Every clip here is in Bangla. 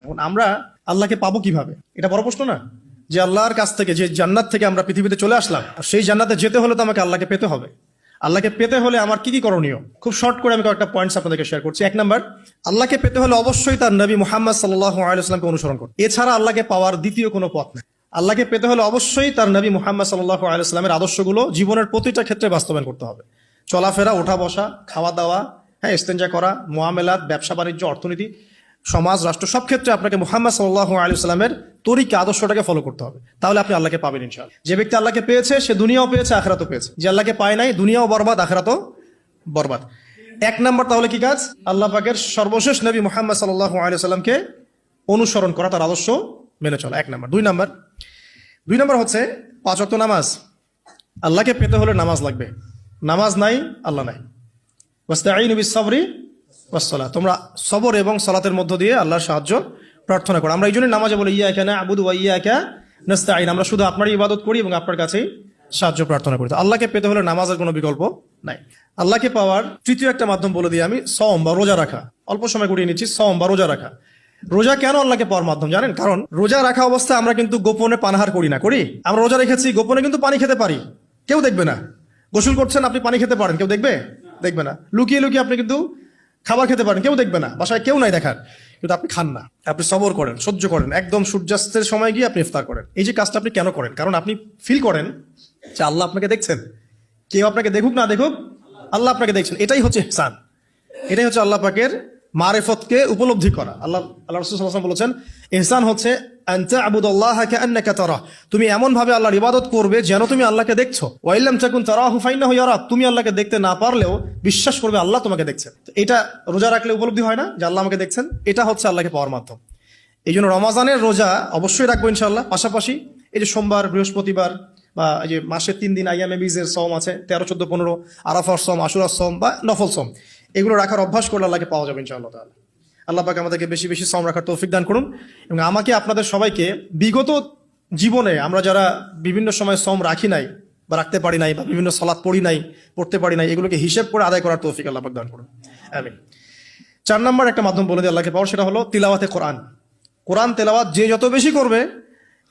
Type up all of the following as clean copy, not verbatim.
এখন আমরা আল্লাহকে পাবো কিভাবে, এটা বড় প্রশ্ন না? যে আল্লাহর কাছ থেকে, যে জান্নাত থেকে আমরা পৃথিবীতে চলে আসলাম, সেই জান্নাতে যেতে হলে তো আমাকে আল্লাহকে পেতে হবে। আল্লাহকে পেতে হলে আমার কি কি করণীয়, খুব শর্ট করে আমি কয়েকটা পয়েন্টস আপনাদেরকে শেয়ার করছি। এক নাম্বার, আল্লাহকে পেতে হলে অবশ্যই তার নবী মুহাম্মদ সাল্লাল্লাহু আলাইহি ওয়াসাল্লামকে অনুসরণ করতে। এছাড়া আল্লাহকে পাওয়ার দ্বিতীয় কোনো পথ নেই। আল্লাহকে পেতে হলে অবশ্যই তার নবী মুহাম্মদ সাল্লাল্লাহু আলাইহি ওয়াসাল্লামের আদর্শগুলো জীবনের প্রতিটা ক্ষেত্রে বাস্তবায়ন করতে হবে। চলাফেরা, ওঠা বসা, খাওয়া দাওয়া, হ্যাঁ, ইস্তেঞ্জা করা, মুআমেলাত, ব্যবসা বাণিজ্য, অর্থনীতি, সমাজ, রাষ্ট্র, সব ক্ষেত্রে আপনাকে মুহাম্মদ সাল্লাল্লাহু আলাইহি ওয়াসাল্লামের তরিকা, আদর্শটাকে ফলো করতে হবে। তাহলে আপনি আল্লাহকে পাবেন ইনশাআল্লাহ। যে ব্যক্তি আল্লাহকে পেয়েছে সে দুনিয়াও পেয়েছে, আখিরাতও পেয়েছে। যে আল্লাহকে পায় নাই, দুনিয়াও বরবাদ, আখিরাতও বরবাদ। এক নাম্বার তাহলে কি কাজ? আল্লাহ পাকের সর্বশেষ নবী মুহাম্মদ সাল্লাল্লাহু আলাইহি ওয়াসাল্লামকে অনুসরণ করা, তার আদর্শ মেনে চলা, এক নাম্বার। দুই নাম্বার হচ্ছে 5 ওয়াক্ত নামাজ। আল্লাহকে পেতে হলে নামাজ লাগবে। নামাজ নাই, আল্লাহ নাই। ওয়াস্তাঈনু বিস-সাবরি ওয়াস-সালাহ, তোমরা সবর এবং সালাতের মধ্য দিয়ে আল্লাহর সাহায্য প্রার্থনা করো। আমরা এই জন্য নামাজে বলি ইয়াকা না'বুদু ওয়া ইয়াকা নাস্তাঈন, আমরা শুধু আপনারই ইবাদত করি এবং আপনার কাছেই সাহায্য প্রার্থনা করি। তো আল্লাহকে পেতে হলে নামাজের কোনো বিকল্প নাই। আল্লাহকে পাওয়ার তৃতীয় একটা মাধ্যম বলে দিই আমি, সওম বা রোজা রাখা। অল্প সময় গুটিয়ে নিচ্ছি, সওম বা রোজা রাখা। রোজা কেন আল্লাহকে পাওয়ার মাধ্যম জানেন? কারণ রোজা রাখা অবস্থায় আমরা কিন্তু গোপনে পানাহার করি না, করি? আমরা রোজা রেখেছি, গোপনে কিন্তু পানি খেতে পারি, কেউ দেখবে না। গোসল করছেন, আপনি পানি খেতে পারেন, কেউ দেখবে? দেখবে না। লুকিয়ে লুকিয়ে আপনি কিন্তু খাবার খেতে পারেন, কেউ দেখবে না, বাসায় কেউ নাই দেখার, কিন্তু আপনি খান না। আপনি সবর করেন, সহ্য করেন, একদম সূর্যাস্তের সময় গিয়ে আপনি ইফতার করেন। এই যে কাজটা আপনি কেন করেন? কারণ আপনি ফিল করেন যে আল্লাহ আপনাকে দেখছেন। কেউ আপনাকে দেখুক না দেখুক, আল্লাহ আপনাকে দেখছেন। এটাই হচ্ছে ইহসান, এটাই হচ্ছে আল্লাহ পাকের মারিফতকে উপলব্ধি করা। আল্লাহ রাসূল সাল্লাল্লাহু আলাইহি ওয়াসাল্লাম বলেছেন, ইহসান হচ্ছে আন তা'বুদাল্লাহা কাআন্নাকা তারাহ, তুমি এমন ভাবে আল্লাহর ইবাদত করবে যেন তুমি আল্লাহকে দেখছো। ওয়া ইল্লাম তাকুন তারাহু ফাইন্নাহু ইয়ারাক, তুমি আল্লাহকে দেখতে না পারলেও বিশ্বাস করবে আল্লাহ তোমাকে দেখছেন। তো এটা রোজা রাখলে উপলব্ধি হয় না যে আল্লাহ আমাকে দেখছেন? এটা হচ্ছে আল্লাহকে পাওয়ার মাধ্যম। এই জন্য রমাজানের রোজা অবশ্যই রাখবো ইনশাআল্লাহ। পাশাপাশি এই যে সোমবার, বৃহস্পতিবার বা এই যে মাসে 3 দিন আইয়ামে বীজের সওম আছে, 13, 14, 15, আরাফার সওম, আশুরার সওম বা নফল সওম, এগুলো রাখার অভ্যাস করলে আল্লাহকে পাওয়া যাবে ইনশাআল্লাহ তাআলা। আল্লাহ পাক আমাদেরকে বেশি বেশি সওম রাখার তৌফিক দান করুন। এবং আমাকে, আপনাদের সবাইকে বিগত জীবনে আমরা যারা বিভিন্ন সময় সওম রাখি নাই বা রাখতে পারি নাই বা বিভিন্ন সালাত পড়ি নাই, পড়তে পারি নাই, এগুলোকে হিসেব করে আদায় করার তৌফিক আল্লাহ পাক দান করুন, আমিন। 4 নম্বর একটা মাধ্যম বলে দিই আল্লাহকে পাওয়ার, সেটা হলো তিলাওয়াতে কোরআন। কোরআন তেলাওয়াত যে যত বেশি করবে,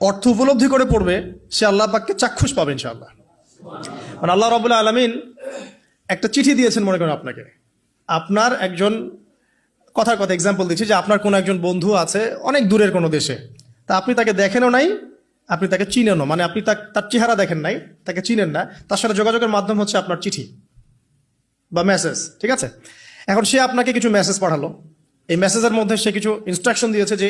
অর্থ উপলব্ধি করে পড়বে, সে আল্লাহ পাককে চাক্ষুষ পাবে ইনশাআল্লাহ। মানে আল্লাহ রাব্বুল আলামিন একটা চিঠি দিয়েছেন, মনে করেন আপনাকে, আপনার একজন, কথার কথা এক্সাম্পল দিচ্ছি, যে আপনার কোনো একজন বন্ধু আছে অনেক দূরের কোনো দেশে, তা আপনি তাকে দেখেনও নাই, আপনি তাকে চিনেনও, মানে আপনি তার চেহারা দেখেন নাই, তাকে চিনেন না, তার সাথে যোগাযোগের মাধ্যম হচ্ছে আপনার চিঠি বা মেসেজ, ঠিক আছে? এখন সে আপনাকে কিছু মেসেজ পাঠালো, এই মেসেজের মধ্যে সে কিছু ইনস্ট্রাকশন দিয়েছে যে